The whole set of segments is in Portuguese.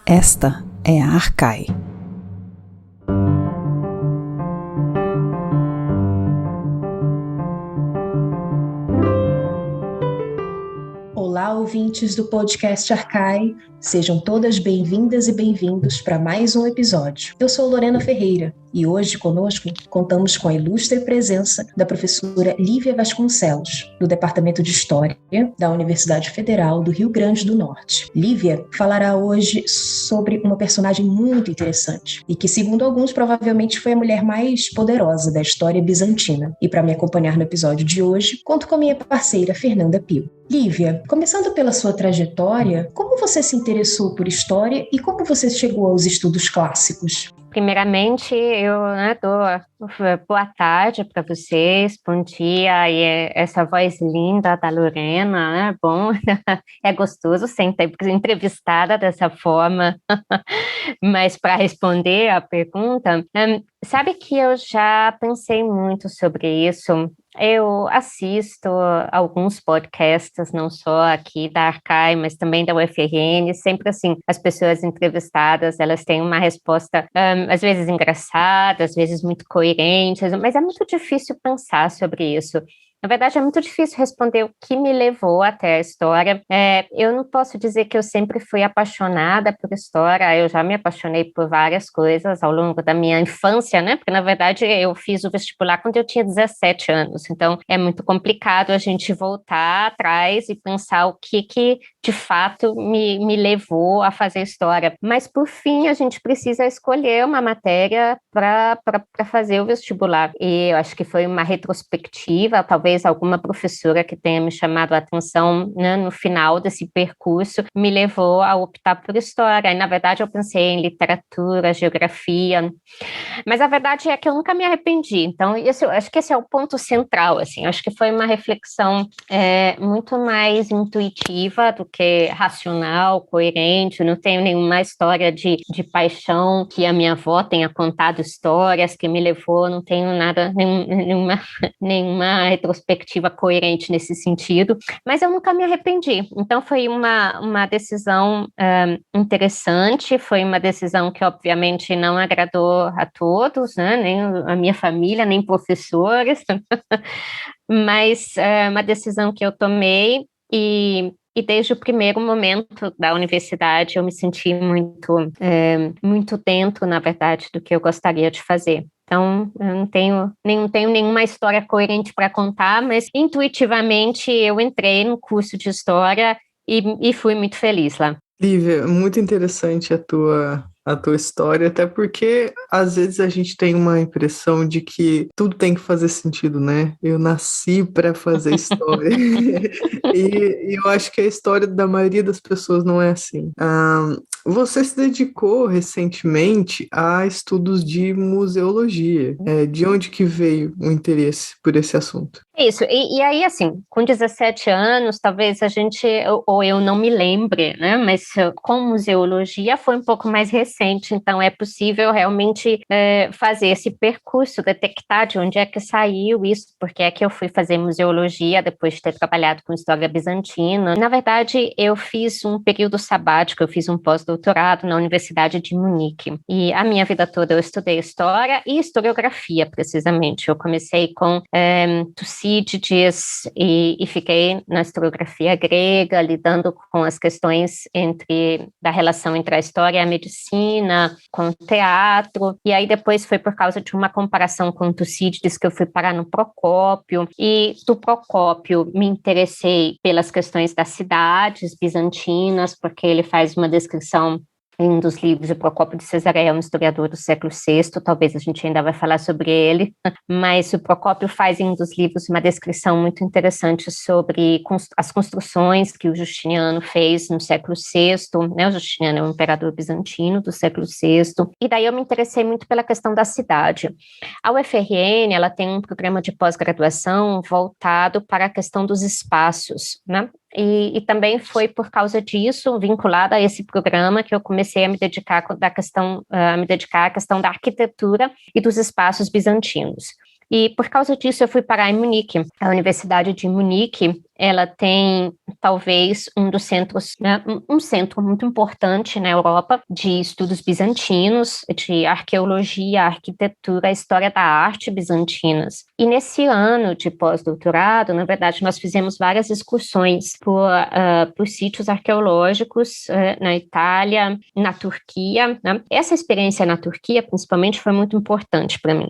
Esta é a Arcai. Olá, ouvintes do podcast Arcai, sejam todas bem-vindas e bem-vindos para mais um episódio. Eu sou Lorena Ferreira e hoje conosco contamos com a ilustre presença da professora Lívia Vasconcelos, do Departamento de História da Universidade Federal do Rio Grande do Norte. Lívia falará hoje sobre uma personagem muito interessante e que, segundo alguns, provavelmente foi a mulher mais poderosa da história bizantina. E para me acompanhar no episódio de hoje, conto com a minha parceira Fernanda Pio. Lívia, começando pela sua trajetória, como você se interessou por história e como você chegou aos estudos clássicos? Primeiramente, eu dou boa tarde para vocês, bom dia, e essa voz linda da Lorena, né? Bom, é gostoso ser entrevistada dessa forma, mas para responder a pergunta, sabe que eu já pensei muito sobre isso. Eu assisto alguns podcasts, não só aqui da Arcai, mas também da UFRN, sempre assim, as pessoas entrevistadas, elas têm uma resposta, às vezes engraçada, às vezes muito coerente, mas é muito difícil pensar sobre isso. Na verdade, é muito difícil responder o que me levou até a história. Eu não posso dizer que eu sempre fui apaixonada por história, eu já me apaixonei por várias coisas ao longo da minha infância, né? Porque, na verdade, eu fiz o vestibular quando eu tinha 17 anos, então é muito complicado a gente voltar atrás e pensar o que de fato, me levou a fazer história. Mas, por fim, a gente precisa escolher uma matéria para fazer o vestibular. E eu acho que foi uma retrospectiva, talvez alguma professora que tenha me chamado a atenção, né, no final desse percurso, me levou a optar por história. E, na verdade, eu pensei em literatura, geografia, mas a verdade é que eu nunca me arrependi. Então, eu acho que esse é o ponto central, assim. Eu acho que foi uma reflexão muito mais intuitiva do que racional, coerente. Eu não tenho nenhuma história de paixão que a minha avó tenha contado histórias que me levou, não tenho nada, nenhuma retrospectiva coerente nesse sentido, mas eu nunca me arrependi. Então foi uma decisão interessante, foi uma decisão que obviamente não agradou a todos, né? Nem a minha família, nem professores, mas uma decisão que eu tomei e desde o primeiro momento da universidade eu me senti muito dentro, na verdade, do que eu gostaria de fazer. Então, eu não tenho nenhuma história coerente para contar, mas intuitivamente eu entrei no curso de História e fui muito feliz lá. Lívia, muito interessante a tua história, até porque às vezes a gente tem uma impressão de que tudo tem que fazer sentido, né? Eu nasci para fazer história. E eu acho que a história da maioria das pessoas não é assim. Você se dedicou recentemente a estudos de museologia. De onde que veio o interesse por esse assunto? Isso, e aí, assim, com 17 anos, talvez a gente, ou eu não me lembre, né, mas com museologia foi um pouco mais recente, então é possível realmente fazer esse percurso, detectar de onde é que saiu isso, porque é que eu fui fazer museologia depois de ter trabalhado com história bizantina. Na verdade, eu fiz um período sabático, eu fiz um pós-doutorado na Universidade de Munique, e a minha vida toda eu estudei história e historiografia, precisamente. Eu comecei com Tucídides e fiquei na historiografia grega, lidando com as questões da relação entre a história e a medicina, com o teatro, e aí depois foi por causa de uma comparação com Tucídides que eu fui parar no Procópio, e do Procópio me interessei pelas questões das cidades bizantinas, porque ele faz uma descrição em um dos livros, o Procópio de Cesareia, um historiador do século VI, talvez a gente ainda vai falar sobre ele, mas o Procópio faz em um dos livros uma descrição muito interessante sobre as construções que o Justiniano fez no século VI, né? O Justiniano é um imperador bizantino do século VI, e daí eu me interessei muito pela questão da cidade. A UFRN, ela tem um programa de pós-graduação voltado para a questão dos espaços, né? E também foi por causa disso, vinculada a esse programa, que eu comecei a me dedicar à questão da arquitetura e dos espaços bizantinos. E por causa disso eu fui parar em Munique. A Universidade de Munique, ela tem talvez um dos centros, né, um centro muito importante na Europa de estudos bizantinos, de arqueologia, arquitetura, história da arte bizantinas. E nesse ano de pós-doutorado, na verdade, nós fizemos várias excursões por sítios arqueológicos na Itália, na Turquia, né? Essa experiência na Turquia, principalmente, foi muito importante para mim.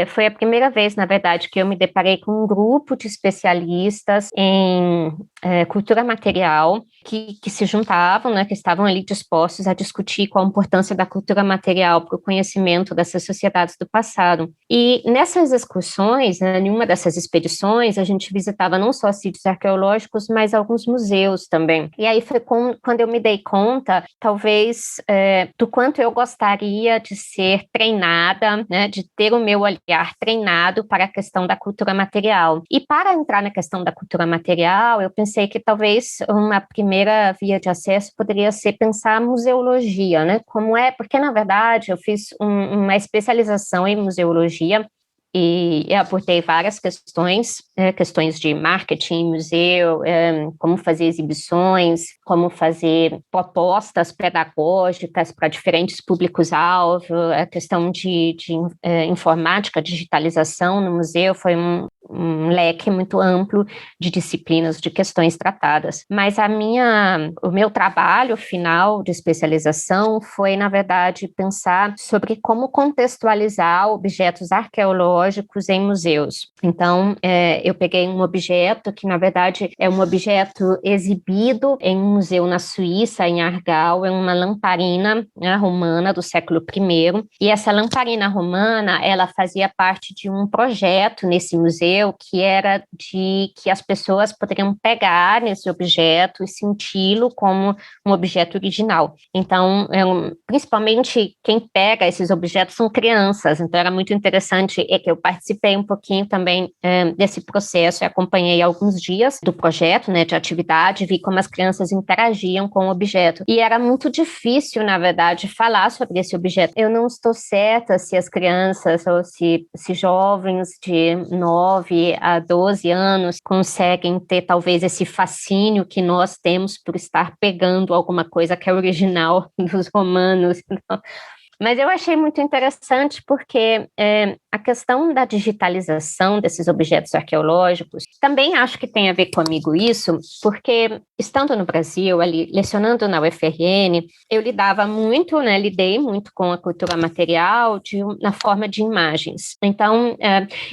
Foi a primeira vez, na verdade, que eu me deparei com um grupo de especialistas em cultura material que se juntavam, né, que estavam ali dispostos a discutir qual a importância da cultura material para o conhecimento dessas sociedades do passado. E nessas excursões, né, em uma dessas expedições, a gente visitava não só sítios arqueológicos, mas alguns museus também. E aí foi quando eu me dei conta, talvez, do quanto eu gostaria de ser treinada, né, de ter o meu olhar treinado para a questão da cultura material. E para entrar na questão da cultura material, eu pensei que talvez uma primeira via de acesso poderia ser pensar a museologia, né? Porque na verdade eu fiz uma especialização em museologia e eu abordei várias questões de marketing, museu, como fazer exibições, como fazer propostas pedagógicas para diferentes públicos-alvo, a questão de informática, digitalização no museu foi um leque muito amplo de disciplinas, de questões tratadas. Mas o meu trabalho final de especialização foi, na verdade, pensar sobre como contextualizar objetos arqueológicos em museus. Então, eu peguei um objeto que, na verdade, é um objeto exibido em um museu na Suíça, em Aargau, é uma lamparina, né, romana do século I, e essa lamparina romana, ela fazia parte de um projeto nesse museu que era de que as pessoas poderiam pegar nesse objeto e senti-lo como um objeto original. Então, principalmente quem pega esses objetos são crianças, então era muito interessante que eu participei um pouquinho também desse processo, acompanhei alguns dias do projeto, né, de atividade, vi como as crianças interagiam com o objeto. E era muito difícil, na verdade, falar sobre esse objeto. Eu não estou certa se as crianças ou se jovens de 9 a 12 anos conseguem ter talvez esse fascínio que nós temos por estar pegando alguma coisa que é original dos romanos. Mas eu achei muito interessante porque a questão da digitalização desses objetos arqueológicos, também acho que tem a ver comigo isso, porque estando no Brasil, ali, lecionando na UFRN, eu lidei muito com a cultura material na forma de imagens. Então,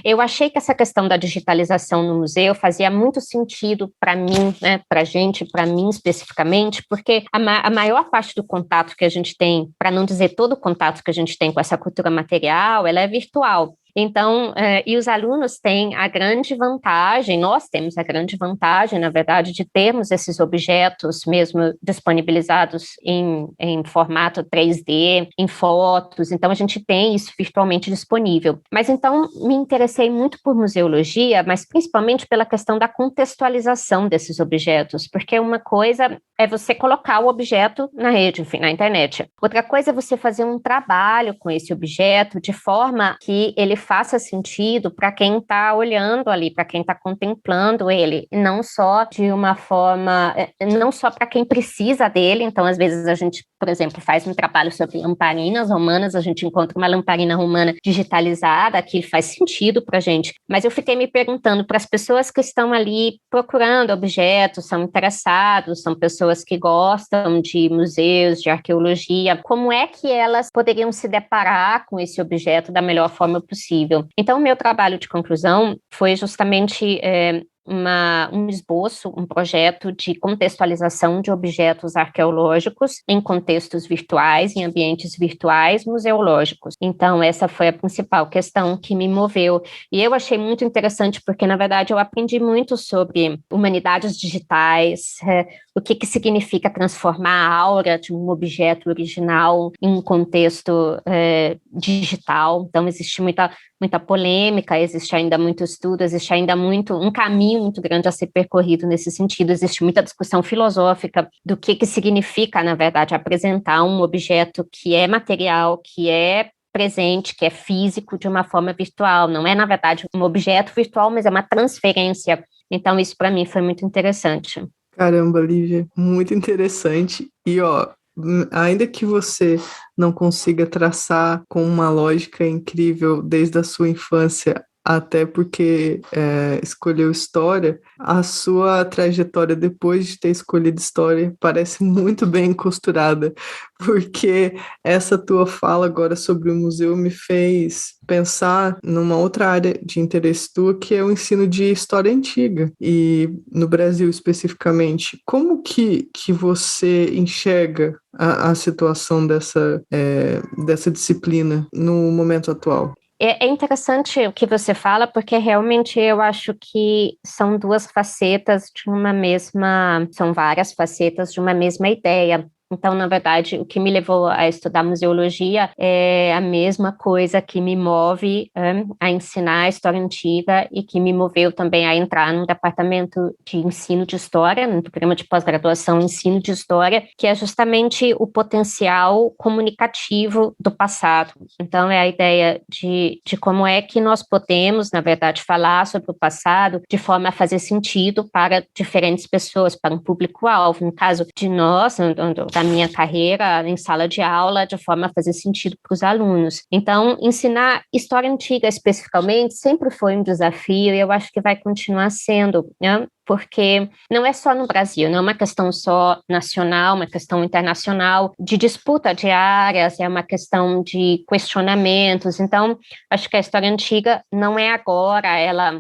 eu achei que essa questão da digitalização no museu fazia muito sentido para mim, né, para a gente, para mim especificamente, porque a maior parte do contato que a gente tem, para não dizer todo o contato que a gente tem com essa cultura material, ela é virtual. Então, e os alunos têm a grande vantagem, nós temos a grande vantagem, na verdade, de termos esses objetos mesmo disponibilizados em formato 3D, em fotos, então a gente tem isso virtualmente disponível. Mas então, me interessei muito por museologia, mas principalmente pela questão da contextualização desses objetos, porque uma coisa é você colocar o objeto na rede, enfim, na internet. Outra coisa é você fazer um trabalho com esse objeto de forma que ele faça sentido para quem está olhando ali, para quem está contemplando ele, não só de uma forma, não só para quem precisa dele. Então, às vezes a gente, por exemplo, faz um trabalho sobre lamparinas romanas, a gente encontra uma lamparina romana digitalizada, que faz sentido para a gente. Mas eu fiquei me perguntando para as pessoas que estão ali procurando objetos, são interessados, são pessoas que gostam de museus, de arqueologia, como é que elas poderiam se deparar com esse objeto da melhor forma possível. Então, o meu trabalho de conclusão foi justamente um esboço, um projeto de contextualização de objetos arqueológicos em contextos virtuais, em ambientes virtuais museológicos. Então, essa foi a principal questão que me moveu. E eu achei muito interessante porque, na verdade, eu aprendi muito sobre humanidades digitais, o que significa transformar a aura de um objeto original em um contexto digital. Então, existe muita polêmica, existe ainda muito estudo, existe ainda um caminho muito grande a ser percorrido nesse sentido, existe muita discussão filosófica do que significa, na verdade, apresentar um objeto que é material, que é presente, que é físico, de uma forma virtual. Não é, na verdade, um objeto virtual, mas é uma transferência. Então, isso para mim foi muito interessante. Caramba, Lívia, muito interessante. E, ó, ainda que você não consiga traçar com uma lógica incrível desde a sua infância, até porque escolheu história, a sua trajetória depois de ter escolhido história parece muito bem costurada, porque essa tua fala agora sobre o museu me fez pensar numa outra área de interesse tua, que é o ensino de história antiga, e no Brasil especificamente. Como que você enxerga a situação dessa disciplina no momento atual? É interessante o que você fala, porque realmente eu acho que são duas facetas de uma mesma, são várias facetas de uma mesma ideia. Então, na verdade, o que me levou a estudar museologia é a mesma coisa que me move a ensinar a história antiga e que me moveu também a entrar no departamento de ensino de história, no programa de pós-graduação em ensino de história, que é justamente o potencial comunicativo do passado. Então, é a ideia de como é que nós podemos, na verdade, falar sobre o passado de forma a fazer sentido para diferentes pessoas, para um público-alvo. No caso de nós, da minha carreira em sala de aula, de forma a fazer sentido para os alunos. Então, ensinar história antiga especificamente sempre foi um desafio e eu acho que vai continuar sendo, né? Porque não é só no Brasil, não é uma questão só nacional, uma questão internacional de disputa de áreas, é uma questão de questionamentos. Então, acho que a história antiga não é agora,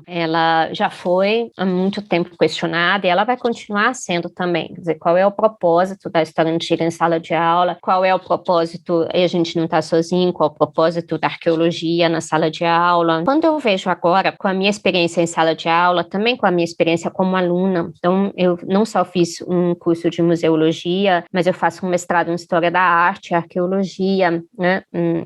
ela já foi há muito tempo questionada e ela vai continuar sendo também. Quer dizer, qual é o propósito da história antiga em sala de aula? Qual é o propósito, e a gente não está sozinho, qual é o propósito da arqueologia na sala de aula? Quando eu vejo agora, com a minha experiência em sala de aula, também com a minha experiência como aluna. Então, eu não só fiz um curso de museologia, mas eu faço um mestrado em História da Arte, Arqueologia, né,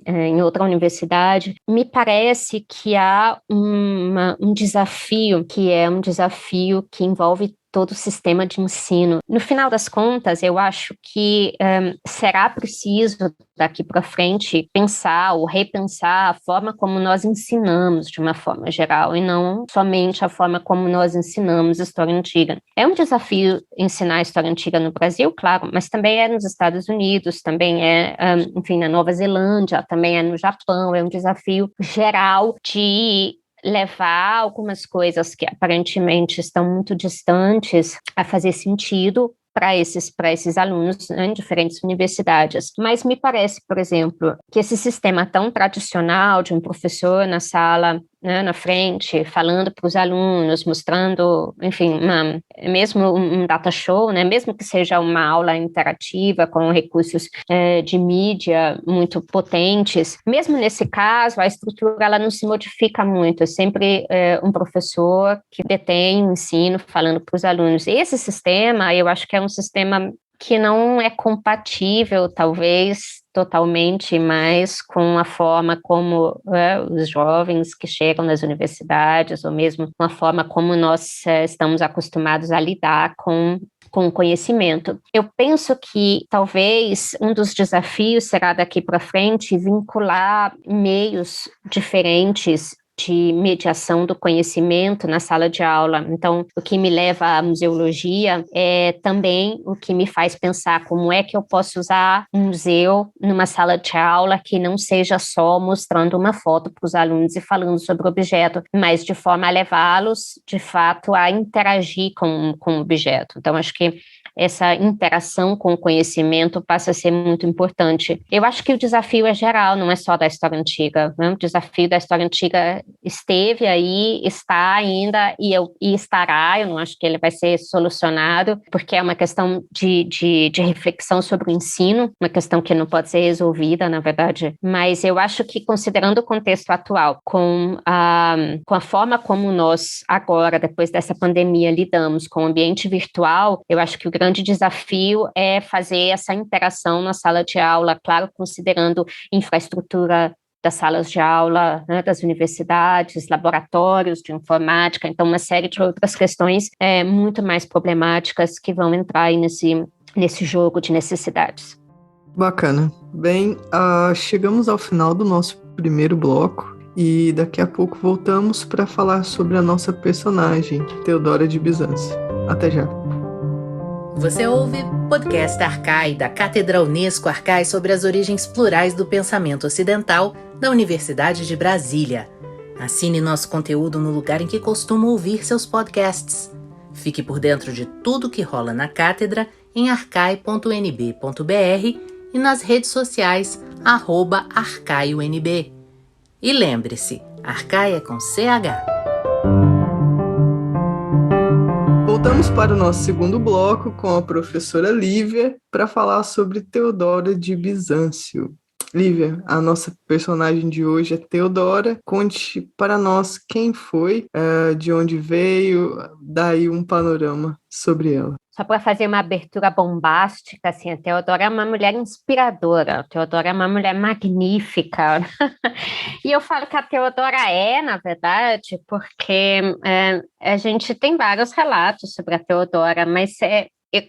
em outra universidade. Me parece que há um desafio, que é um desafio que envolve todo o sistema de ensino. No final das contas, eu acho que será preciso, daqui para frente, pensar ou repensar a forma como nós ensinamos de uma forma geral, e não somente a forma como nós ensinamos história antiga. É um desafio ensinar história antiga no Brasil, claro, mas também é nos Estados Unidos, também é, enfim, na Nova Zelândia, também é no Japão, é um desafio geral de levar algumas coisas que aparentemente estão muito distantes a fazer sentido para esses alunos, né, em diferentes universidades. Mas me parece, por exemplo, que esse sistema tão tradicional de um professor na sala, né, na frente, falando para os alunos, mostrando, enfim, mesmo um data show, né, mesmo que seja uma aula interativa com recursos de mídia muito potentes, mesmo nesse caso, a estrutura ela não se modifica muito, é sempre um professor que detém o ensino falando para os alunos. Esse sistema, eu acho que é um sistema que não é compatível, talvez, totalmente, mas com a forma como os jovens que chegam nas universidades, ou mesmo com a forma como nós estamos acostumados a lidar com o conhecimento. Eu penso que talvez um dos desafios será daqui para frente vincular meios diferentes de mediação do conhecimento na sala de aula. Então, o que me leva à museologia é também o que me faz pensar como é que eu posso usar um museu numa sala de aula que não seja só mostrando uma foto para os alunos e falando sobre o objeto, mas de forma a levá-los, de fato, a interagir com o objeto. Então, acho que essa interação com o conhecimento passa a ser muito importante. Eu acho que o desafio é geral, não é só da história antiga, né? O desafio da história antiga esteve aí, está ainda e estará, eu não acho que ele vai ser solucionado, porque é uma questão de reflexão sobre o ensino, uma questão que não pode ser resolvida, na verdade, mas eu acho que, considerando o contexto atual, com a forma como nós agora, depois dessa pandemia, lidamos com o ambiente virtual, eu acho que o grande desafio é fazer essa interação na sala de aula, claro, considerando infraestrutura das salas de aula, né, das universidades, laboratórios de informática, então uma série de outras questões muito mais problemáticas que vão entrar aí nesse jogo de necessidades. Bacana. Bem, chegamos ao final do nosso primeiro bloco. E daqui a pouco voltamos para falar sobre a nossa personagem, Teodora de Bizâncio. Até já. Você ouve Podcast Arcai, da Cátedra Unesco Arcai sobre as origens plurais do pensamento ocidental da Universidade de Brasília. Assine nosso conteúdo no lugar em que costuma ouvir seus podcasts. Fique por dentro de tudo que rola na cátedra em arcai.nb.br e nas redes sociais @arcaionb. E lembre-se, Arcai é com CH. Voltamos para o nosso segundo bloco com a professora Lívia para falar sobre Teodora de Bizâncio. Lívia, a nossa personagem de hoje é Teodora. Conte para nós quem foi, de onde veio, daí um panorama sobre ela. Só para fazer uma abertura bombástica, assim, a Teodora é uma mulher inspiradora, a Teodora é uma mulher magnífica. E eu falo que a Teodora na verdade, porque a gente tem vários relatos sobre a Teodora, mas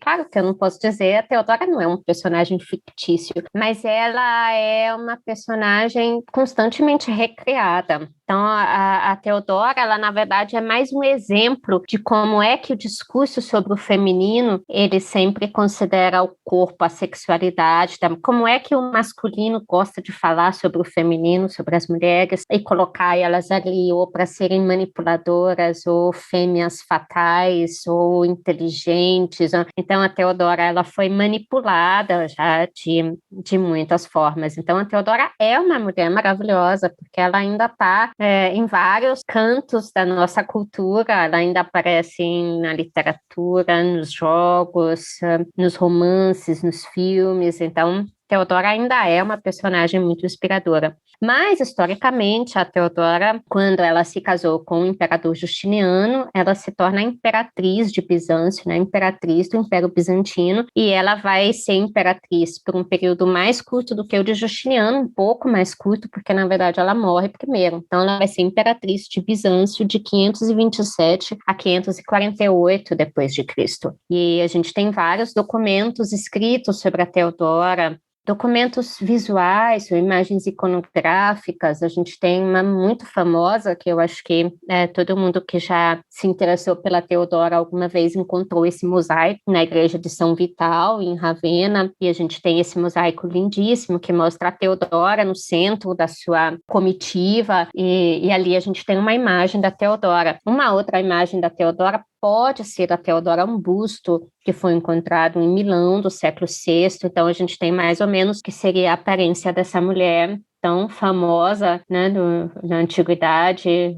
claro que eu não posso dizer, a Teodora não é um personagem fictício, mas ela é uma personagem constantemente recriada. Então, a Teodora, ela na verdade é mais um exemplo de como é que o discurso sobre o feminino, ele sempre considera o corpo, a sexualidade, como é que o masculino gosta de falar sobre o feminino, sobre as mulheres, e colocar elas ali ou para serem manipuladoras, ou fêmeas fatais, ou inteligentes. Então, a Teodora, ela foi manipulada já de muitas formas. Então, a Teodora é uma mulher maravilhosa, porque ela ainda está em vários cantos da nossa cultura, ela ainda aparece na literatura, nos jogos, nos romances, nos filmes. Então, Teodora ainda é uma personagem muito inspiradora. Mas, historicamente, a Teodora, quando ela se casou com o imperador Justiniano, ela se torna a imperatriz de Bizâncio, né? Imperatriz do Império Bizantino, e ela vai ser imperatriz por um período mais curto do que o de Justiniano, um pouco mais curto, porque, na verdade, ela morre primeiro. Então, ela vai ser imperatriz de Bizâncio de 527 a 548 depois de Cristo. E a gente tem vários documentos escritos sobre a Teodora, documentos visuais ou imagens iconográficas. A gente tem uma muito famosa, que eu acho que todo mundo que já se interessou pela Teodora alguma vez encontrou esse mosaico na igreja de São Vital, em Ravenna, e a gente tem esse mosaico lindíssimo que mostra a Teodora no centro da sua comitiva, e ali a gente tem uma imagem da Teodora. Uma outra imagem da Teodora pode ser a Teodora, um busto que foi encontrado em Milão, do século VI. Então, a gente tem mais ou menos que seria a aparência dessa mulher tão famosa, né, da antiguidade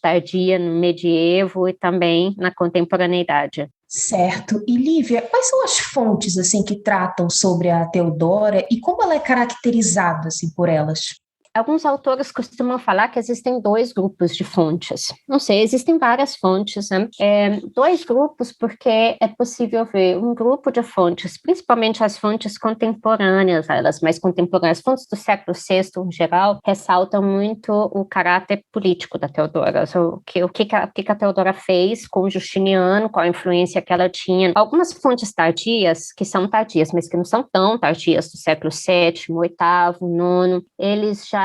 tardia, no medievo e também na contemporaneidade. Certo. E Lívia, quais são as fontes assim que tratam sobre a Teodora e como ela é caracterizada assim por elas? Alguns autores costumam falar que existem 2 grupos de fontes. Não sei, existem várias fontes, né? 2 grupos, porque é possível ver um grupo de fontes, principalmente as fontes contemporâneas, elas mais contemporâneas. As fontes do século VI, em geral, ressaltam muito o caráter político da Teodora, o que a Teodora fez com Justiniano, qual a influência que ela tinha. Algumas fontes tardias, que são tardias, mas que não são tão tardias, do século VII, VIII, IX, eles já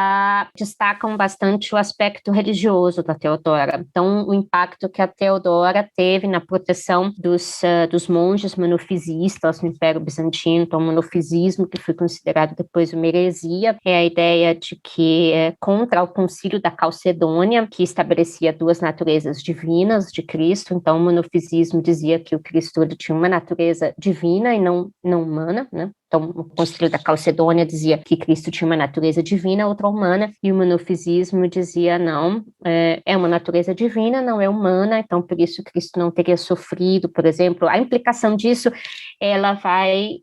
destacam bastante o aspecto religioso da Teodora. Então, o impacto que a Teodora teve na proteção dos monges monofisistas no Império Bizantino. Então, o monofisismo, que foi considerado depois uma heresia, é a ideia de que contra o Concílio da Calcedônia, que estabelecia 2 naturezas divinas de Cristo. Então, o monofisismo dizia que o Cristo ele tinha uma natureza divina e não humana, né? Então, o Concílio da Calcedônia dizia que Cristo tinha uma natureza divina, outra humana, e o monofisismo dizia não, é uma natureza divina, não é humana, então por isso Cristo não teria sofrido, por exemplo. A implicação disso, ela vai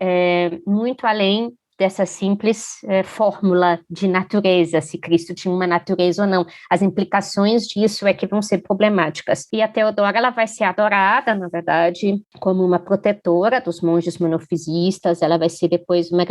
muito além dessa simples fórmula de natureza, se Cristo tinha uma natureza ou não. As implicações disso é que vão ser problemáticas. E a Teodora, ela vai ser adorada, na verdade, como uma protetora dos monges monofisistas. Ela vai ser depois uma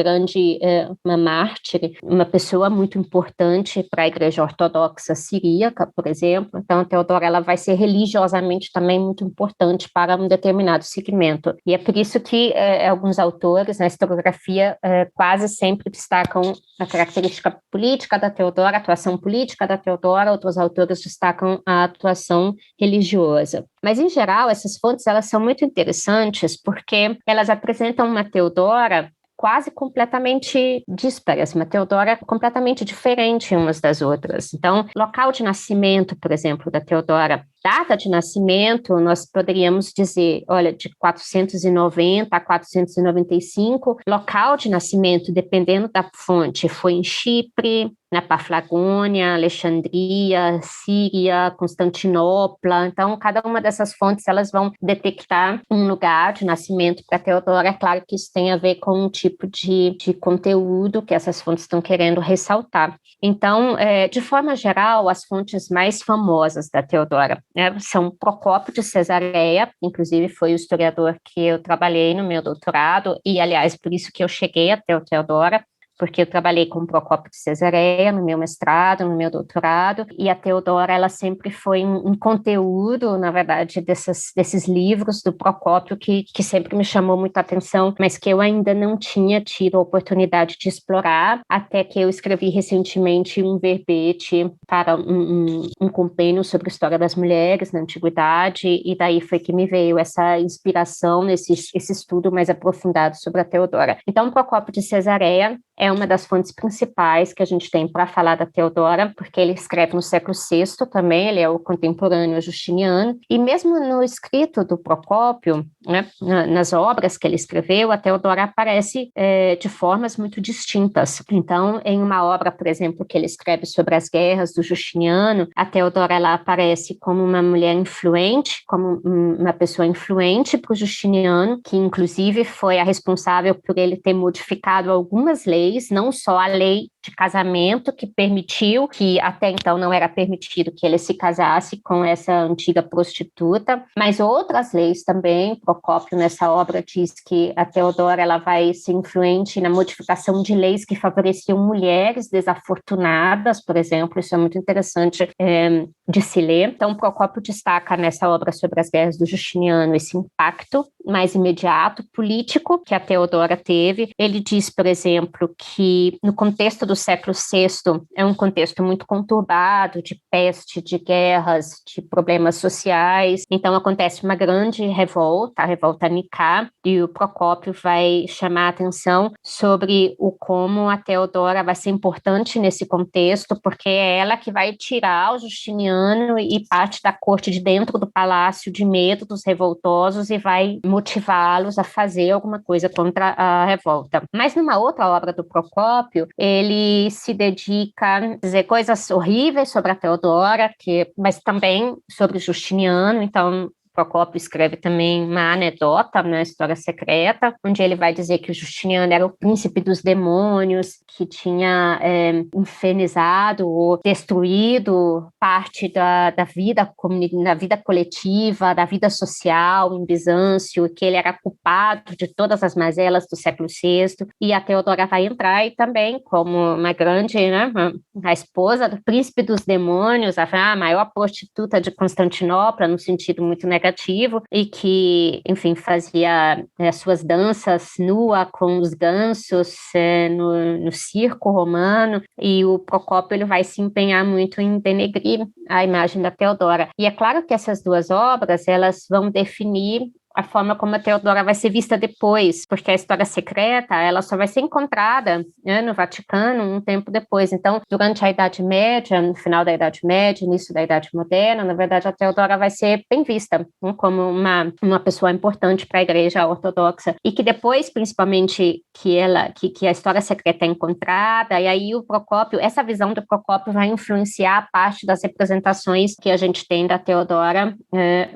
mártir, uma pessoa muito importante para a Igreja Ortodoxa Siríaca, por exemplo. Então, a Teodora, ela vai ser religiosamente também muito importante para um determinado segmento. E é por isso que alguns autores, na historiografia, quase quase sempre destacam a característica política da Teodora, a atuação política da Teodora, outros autores destacam a atuação religiosa. Mas, em geral, essas fontes elas são muito interessantes porque elas apresentam uma Teodora quase completamente díspares, uma Teodora completamente diferente umas das outras. Então, local de nascimento, por exemplo, da Teodora, data de nascimento, nós poderíamos dizer, olha, de 490 a 495, local de nascimento, dependendo da fonte, foi em Chipre, na Paflagônia, Alexandria, Síria, Constantinopla. Então, cada uma dessas fontes, elas vão detectar um lugar de nascimento para Teodora. É claro que isso tem a ver com um tipo de conteúdo que essas fontes estão querendo ressaltar. Então, de forma geral, as fontes mais famosas da Teodora são Procópio de Cesareia, inclusive foi o historiador que eu trabalhei no meu doutorado, e, aliás, por isso que eu cheguei até o Teodora, porque eu trabalhei com Procópio de Cesareia no meu mestrado, no meu doutorado, e a Teodora, ela sempre foi um conteúdo, na verdade, desses livros do Procópio que sempre me chamou muita atenção, mas que eu ainda não tinha tido a oportunidade de explorar, até que eu escrevi recentemente um verbete para um compêndio sobre a história das mulheres na Antiguidade, e daí foi que me veio essa inspiração esse estudo mais aprofundado sobre a Teodora. Então, Procópio de Cesareia é uma das fontes principais que a gente tem para falar da Teodora, porque ele escreve no século VI também, ele é o contemporâneo justiniano, e mesmo no escrito do Procópio, né, nas obras que ele escreveu, a Teodora aparece de formas muito distintas. Então, em uma obra, por exemplo, que ele escreve sobre as guerras do Justiniano, a Teodora ela aparece como uma mulher influente, como uma pessoa influente para o Justiniano, que inclusive foi a responsável por ele ter modificado algumas leis, não só a lei de casamento, que permitiu, que até então não era permitido que ele se casasse com essa antiga prostituta, mas outras leis também. Procópio, nessa obra, diz que a Teodora ela vai ser influente na modificação de leis que favoreciam mulheres desafortunadas, por exemplo. Isso é muito interessante de se ler. Então, Procópio destaca nessa obra sobre as guerras do Justiniano esse impacto mais imediato, político, que a Teodora teve. Ele diz, por exemplo, que no contexto do século VI é um contexto muito conturbado, de peste, de guerras, de problemas sociais. Então, acontece uma grande revolta, a revolta Nicá, e o Procópio vai chamar a atenção sobre como a Teodora vai ser importante nesse contexto, porque é ela que vai tirar o Justiniano e parte da corte de dentro do palácio de medo dos revoltosos e vai motivá-los a fazer alguma coisa contra a revolta. Mas numa outra obra do Procópio, ele se dedica a dizer coisas horríveis sobre a Teodora, mas também sobre Justiniano. Então, Procópio escreve também uma anedota, uma história secreta, onde ele vai dizer que o Justiniano era o príncipe dos demônios, que tinha infernizado ou destruído parte da vida coletiva, da vida social em Bizâncio, que ele era culpado de todas as mazelas do século VI, e a Teodora vai entrar e também, como uma grande, né, a esposa do príncipe dos demônios, a maior prostituta de Constantinopla, no sentido muito negativo, e que, enfim, fazia suas danças nua com os gansos no circo romano, e o Procópio ele vai se empenhar muito em denegrir a imagem da Teodora. E é claro que essas duas obras, elas vão definir a forma como a Teodora vai ser vista depois, porque a história secreta, ela só vai ser encontrada, né, no Vaticano um tempo depois. Então, durante a Idade Média, no final da Idade Média, início da Idade Moderna, na verdade, a Teodora vai ser bem vista, né, como uma pessoa importante para a Igreja Ortodoxa, e que depois, principalmente, que a história secreta é encontrada, e aí o Procópio, essa visão do Procópio vai influenciar parte das representações que a gente tem da Teodora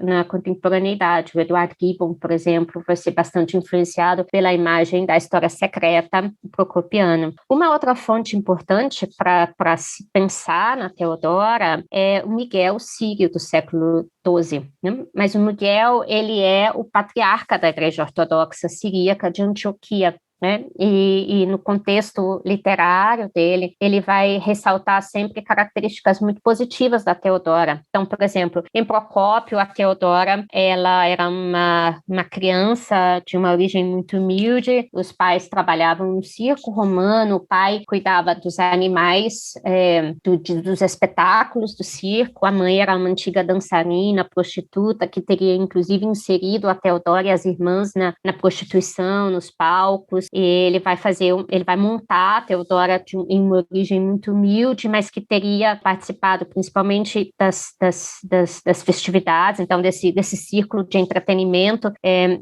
na contemporaneidade. O Eduardo Gibbon, por exemplo, vai ser bastante influenciado pela imagem da história secreta procopiana. Uma outra fonte importante para se pensar na Teodora é o Miguel Sírio, do século XII. Né? Mas o Miguel, ele é o patriarca da Igreja Ortodoxa Siríaca de Antioquia. né? E no contexto literário dele, ele vai ressaltar sempre características muito positivas da Teodora. Então, por exemplo, em Procópio, a Teodora, ela era uma criança de uma origem muito humilde, os pais trabalhavam no circo romano, o pai cuidava dos animais, dos espetáculos do circo, a mãe era uma antiga dançarina, prostituta, que teria inclusive inserido a Teodora e as irmãs na prostituição, nos palcos, e ele vai montar a Teodora em uma origem muito humilde, mas que teria participado principalmente das festividades, então desse círculo de entretenimento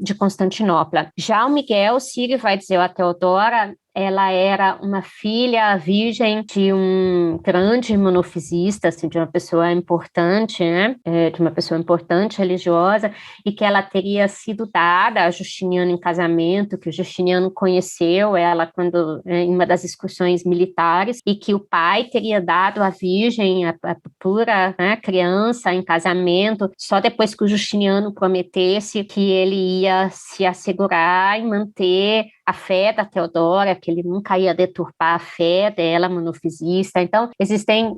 de Constantinopla. Já o Miguel Círio vai dizer a Teodora, ela era uma filha virgem de um grande monofisista, assim, de uma pessoa importante, né? De uma pessoa importante, religiosa, e que ela teria sido dada a Justiniano em casamento, que o Justiniano conheceu ela em uma das excursões militares, e que o pai teria dado a virgem, a pura, né, criança em casamento, só depois que o Justiniano prometesse que ele ia se assegurar e manter a fé da Teodora, que ele nunca ia deturpar a fé dela, monofisista. Então, existem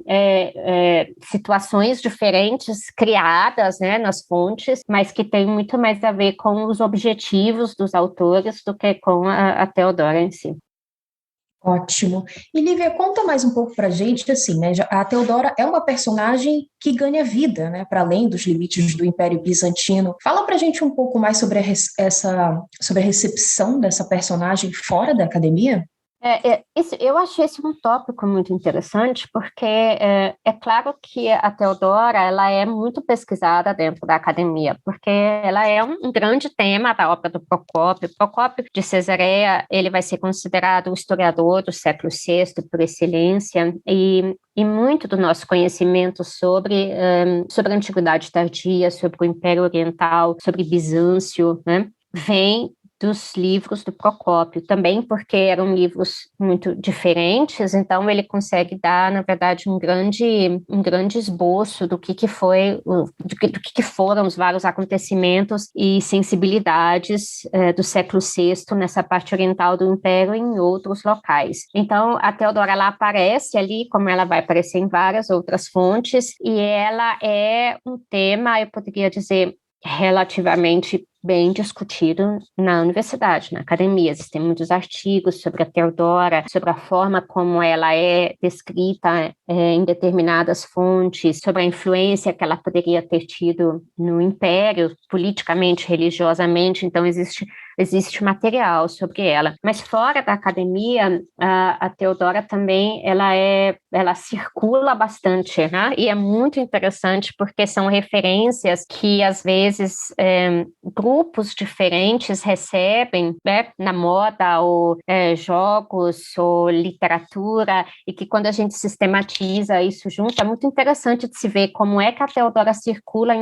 situações diferentes criadas, né, nas fontes, mas que têm muito mais a ver com os objetivos dos autores do que com a Teodora em si. Ótimo. E Lívia, conta mais um pouco para a gente, assim, né? A Teodora é uma personagem que ganha vida, né? Para além dos limites do Império Bizantino. Fala para a gente um pouco mais sobre sobre a recepção dessa personagem fora da academia. Eu achei esse um tópico muito interessante, porque é claro que a Teodora ela é muito pesquisada dentro da academia, porque ela é um grande tema da obra do Procópio. Procópio de Cesareia, ele vai ser considerado o historiador do século VI por excelência, e muito do nosso conhecimento sobre a Antiguidade Tardia, sobre o Império Oriental, sobre Bizâncio, né, vem dos livros do Procópio, também porque eram livros muito diferentes, então ele consegue dar, na verdade, um grande esboço do que foram os vários acontecimentos e sensibilidades do século VI nessa parte oriental do Império e em outros locais. Então, a Teodora, ela aparece ali, como ela vai aparecer em várias outras fontes, e ela é um tema, eu poderia dizer, relativamente bem discutido na universidade, na academia. Existem muitos artigos sobre a Teodora, sobre a forma como ela é descrita em determinadas fontes, sobre a influência que ela poderia ter tido no Império, politicamente, religiosamente. Então, existe material sobre ela. Mas fora da academia, a Teodora também, ela circula bastante, né? E é muito interessante porque são referências que, às vezes, grupos diferentes recebem, né, na moda, ou jogos, ou literatura, e que quando a gente sistematiza isso junto, é muito interessante de se ver como é que a Teodora circula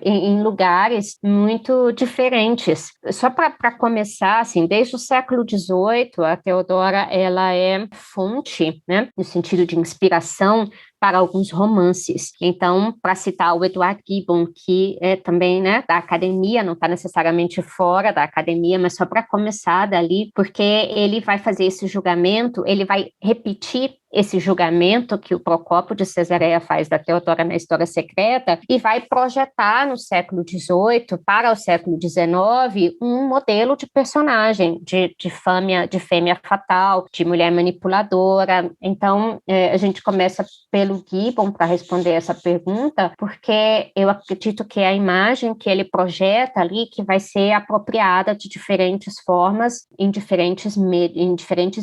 em lugares muito diferentes. Só para começar, assim, desde o século XVIII, a Teodora ela é fonte, né, no sentido de inspiração, para alguns romances. Então, para citar o Edward Gibbon, que é também, né, da academia, não está necessariamente fora da academia, mas só para começar dali, porque ele vai fazer esse julgamento, ele vai repetir esse julgamento que o Procópio de Cesareia faz da Teodora na História Secreta e vai projetar no século XVIII para o século XIX um modelo de personagem, de fêmea fatal, de mulher manipuladora. Então, a gente começa pelo Gibbon para responder essa pergunta, porque eu acredito que é a imagem que ele projeta ali que vai ser apropriada de diferentes formas em diferentes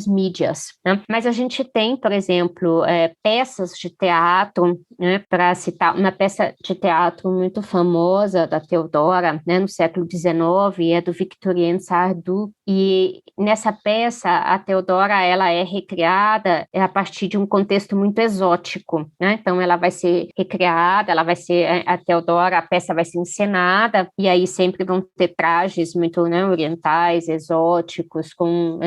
mídias, né? Mas a gente tem, por exemplo, peças de teatro, né, para citar uma peça de teatro muito famosa da Teodora, né, no século XIX, é do Victorien Sardou, e nessa peça a Teodora ela é recriada a partir de um contexto muito exótico, né? Então ela vai ser recriada, a Teodora, a peça vai ser encenada, e aí sempre vão ter trajes muito, né, orientais, exóticos, com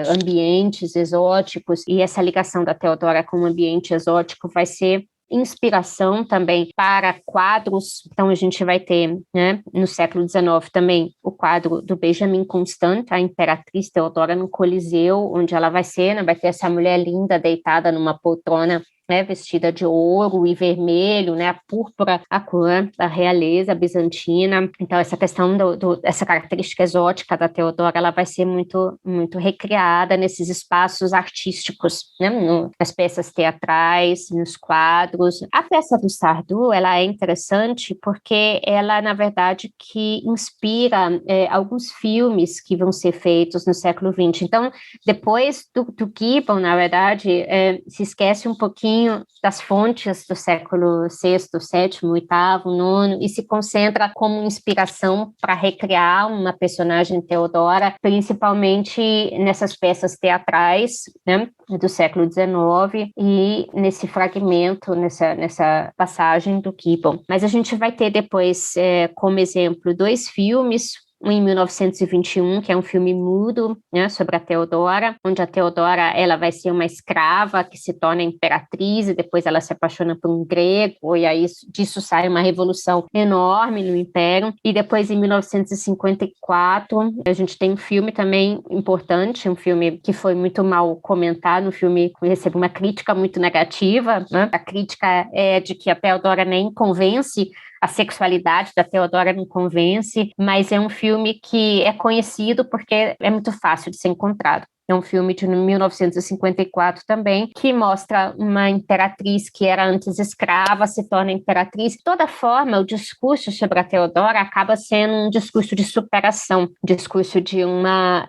ambientes exóticos, e essa ligação da Teodora com o ambiente exótico vai ser inspiração também para quadros. Então, a gente vai ter, né, no século XIX também o quadro do Benjamin Constant, a Imperatriz Teodora no Coliseu, onde ela vai ser, né, vai ter essa mulher linda deitada numa poltrona, né, vestida de ouro e vermelho, né, a púrpura, a cor da realeza bizantina. Então, essa questão essa característica exótica da Teodora, ela vai ser muito, muito recriada nesses espaços artísticos, né, nas peças teatrais, nos quadros. A peça do Sardou, ela é interessante porque ela, na verdade, que inspira alguns filmes que vão ser feitos no século XX. Então, depois do Gibbon, na verdade, se esquece um pouquinho das fontes do século VI, VII, VIII, IX e se concentra como inspiração para recriar uma personagem Teodora, principalmente nessas peças teatrais, né, do século XIX e nesse fragmento, nessa passagem do Gibbon. Mas a gente vai ter depois, como exemplo, 2 filmes, um em 1921, que é um filme mudo, né, sobre a Teodora, onde a Teodora ela vai ser uma escrava que se torna imperatriz e depois ela se apaixona por um grego e aí disso sai uma revolução enorme no Império. E depois, em 1954, a gente tem um filme também importante, um filme que foi muito mal comentado, um filme que recebeu uma crítica muito negativa, né? A crítica é de que a Teodora nem convence, a sexualidade da Teodora não convence, mas é um filme que é conhecido porque é muito fácil de ser encontrado. É um filme de 1954 também, que mostra uma imperatriz que era antes escrava, se torna imperatriz. De toda forma, o discurso sobre a Teodora acaba sendo um discurso de superação, discurso de uma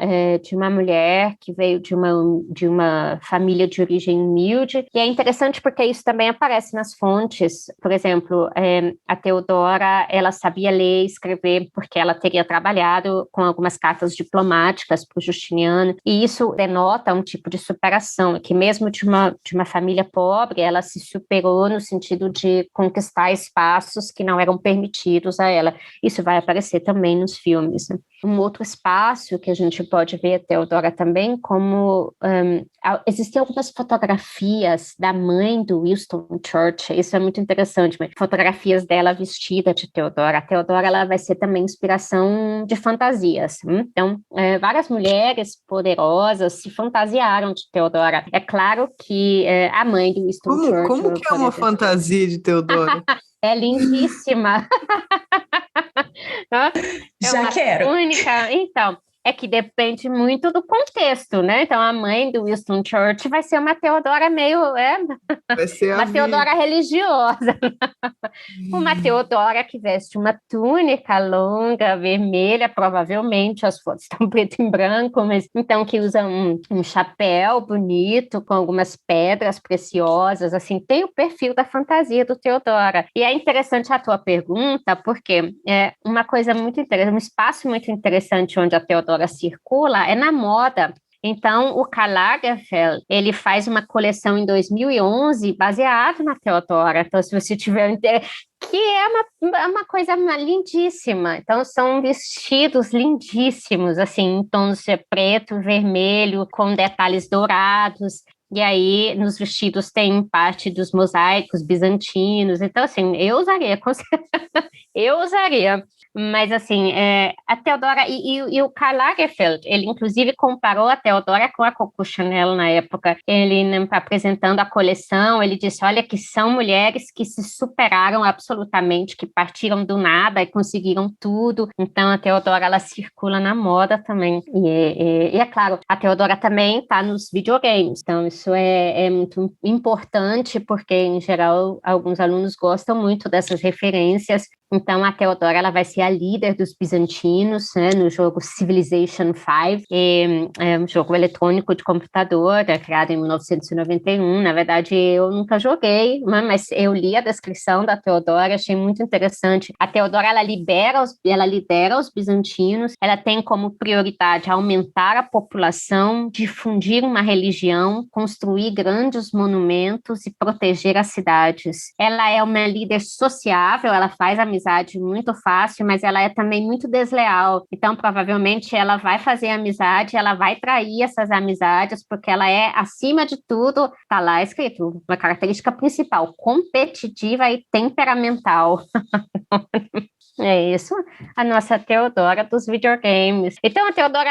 mulher que veio de uma família de origem humilde. E é interessante porque isso também aparece nas fontes. Por exemplo, a Teodora, ela sabia ler e escrever porque ela teria trabalhado com algumas cartas diplomáticas para o Justiniano, e isso denota um tipo de superação, que mesmo de uma família pobre, ela se superou no sentido de conquistar espaços que não eram permitidos a ela. Isso vai aparecer também nos filmes, né? Um outro espaço que a gente pode ver a Teodora também, como existem algumas fotografias da mãe do Winston Churchill, isso é muito interessante, fotografias dela vestida de Teodora. A Teodora ela vai ser também inspiração de fantasias. Então, várias mulheres poderosas se fantasiaram de Teodora. É claro que a mãe do Winston Churchill... Como que é uma fantasia de Teodora? É lindíssima. Já quero. Única. Então, é que depende muito do contexto, né? Então, a mãe do Winston Churchill vai ser uma Teodora meio... vai ser uma Teodora religiosa. Uma Teodora que veste uma túnica longa, vermelha, provavelmente, as fotos estão preto e branco, mas então que usa um chapéu bonito, com algumas pedras preciosas, assim, tem o perfil da fantasia do Teodora. E é interessante a tua pergunta, porque é uma coisa muito interessante, um espaço muito interessante onde a Teodora circula é na moda. Então, o Karl Lagerfeld, ele faz uma coleção em 2011 baseado na Teodora. Então, se você tiver interesse, que é uma coisa lindíssima. Então, são vestidos lindíssimos, assim, em tons de preto, vermelho, com detalhes dourados. E aí, nos vestidos tem parte dos mosaicos bizantinos. Então, assim, eu usaria, com certeza. Eu usaria. Mas, assim, a Teodora e o Karl Lagerfeld, ele, inclusive, comparou a Teodora com a Coco Chanel na época. Ele, né, apresentando a coleção, ele disse, olha, que são mulheres que se superaram absolutamente, que partiram do nada e conseguiram tudo. Então, a Teodora, ela circula na moda também. E é claro, a Teodora também está nos videogames. Então, isso é muito importante, porque, em geral, alguns alunos gostam muito dessas referências. Então, a Teodora ela vai ser a líder dos bizantinos, né, no jogo Civilization V, é um jogo eletrônico de computador, criado em 1991. Na verdade, eu nunca joguei, mas eu li a descrição da Teodora, achei muito interessante. A Teodora ela lidera os bizantinos, ela tem como prioridade aumentar a população, difundir uma religião, construir grandes monumentos e proteger as cidades. Ela é uma líder sociável, ela faz amizade amizade muito fácil, mas ela é também muito desleal. Então, provavelmente, ela vai fazer amizade, ela vai trair essas amizades, porque ela é, acima de tudo, tá lá escrito, uma característica principal, competitiva e temperamental. É isso, a nossa Teodora dos videogames. Então, a Teodora,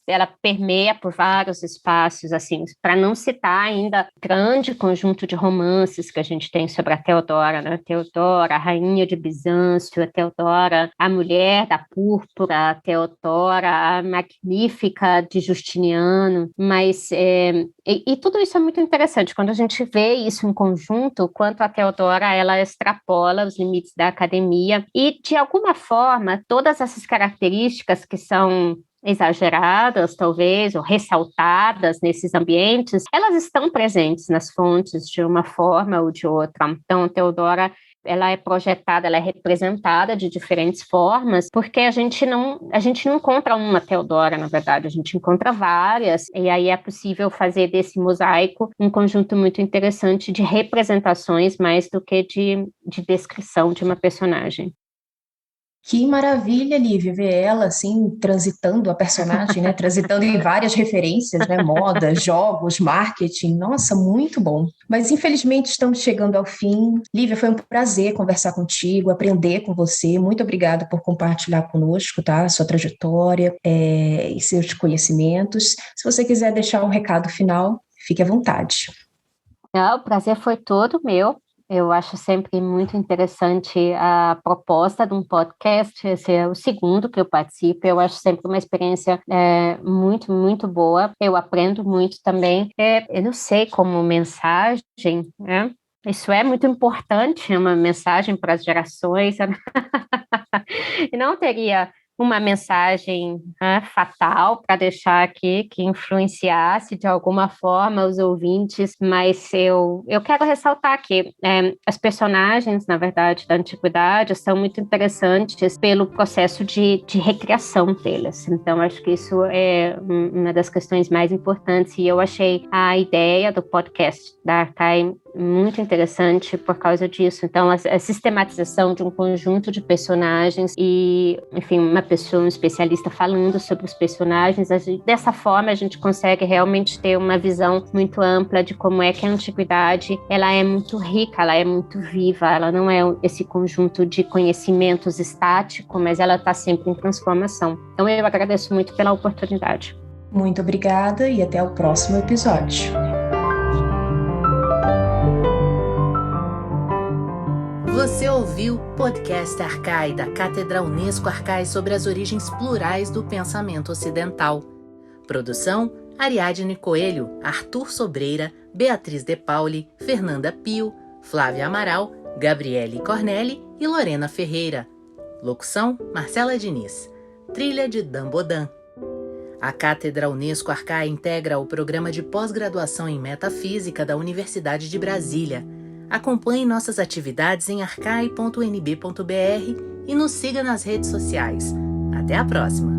ela permeia por vários espaços, assim, para não citar ainda o grande conjunto de romances que a gente tem sobre a Teodora, né? Teodora, a rainha de Bizâncio, a Teodora, a mulher da púrpura, a Teodora, a magnífica de Justiniano, mas e tudo isso é muito interessante, quando a gente vê isso em conjunto, quanto a Teodora, ela extrapola os limites da academia, e, de alguma forma, todas essas características que são exageradas, talvez, ou ressaltadas nesses ambientes, elas estão presentes nas fontes de uma forma ou de outra. Então, a Teodora, ela é projetada, ela é representada de diferentes formas, porque a gente não encontra uma Teodora, na verdade, a gente encontra várias, e aí é possível fazer desse mosaico um conjunto muito interessante de representações, mais do que de descrição de uma personagem. Que maravilha, Lívia, ver ela assim, transitando a personagem, né? Transitando em várias referências, né? Moda, jogos, marketing. Nossa, muito bom. Mas infelizmente estamos chegando ao fim. Lívia, foi um prazer conversar contigo, aprender com você. Muito obrigada por compartilhar conosco, tá? Sua trajetória e seus conhecimentos. Se você quiser deixar um recado final, fique à vontade. O prazer foi todo meu. Eu acho sempre muito interessante a proposta de um podcast. Esse é o segundo que eu participo. Eu acho sempre uma experiência muito, muito boa. Eu aprendo muito também. Eu não sei, como mensagem, né? Isso é muito importante, uma mensagem para as gerações. E não teria uma mensagem fatal para deixar aqui, que influenciasse de alguma forma os ouvintes, mas eu quero ressaltar que as personagens, na verdade, da antiguidade são muito interessantes pelo processo de recriação deles. Então, acho que isso é uma das questões mais importantes, e eu achei a ideia do podcast da Arcai muito interessante por causa disso. Então, a sistematização de um conjunto de personagens e, enfim, uma pessoa, um especialista falando sobre os personagens, dessa forma a gente consegue realmente ter uma visão muito ampla de como é que a antiguidade, ela é muito rica, ela é muito viva, ela não é esse conjunto de conhecimentos estático, mas ela está sempre em transformação. Então, eu agradeço muito pela oportunidade. Muito obrigada e até o próximo episódio. Você ouviu o podcast Arcai, da Cátedra Unesco Arcai, sobre as origens plurais do pensamento ocidental. Produção: Ariadne Coelho, Arthur Sobreira, Beatriz De Pauli, Fernanda Pio, Flávia Amaral, Gabriele Cornelli e Lorena Ferreira. Locução: Marcela Diniz. Trilha de Dan Bodan. A Cátedra Unesco Arcai integra o programa de pós-graduação em Metafísica da Universidade de Brasília. Acompanhe nossas atividades em arcai.unb.br e nos siga nas redes sociais. Até a próxima!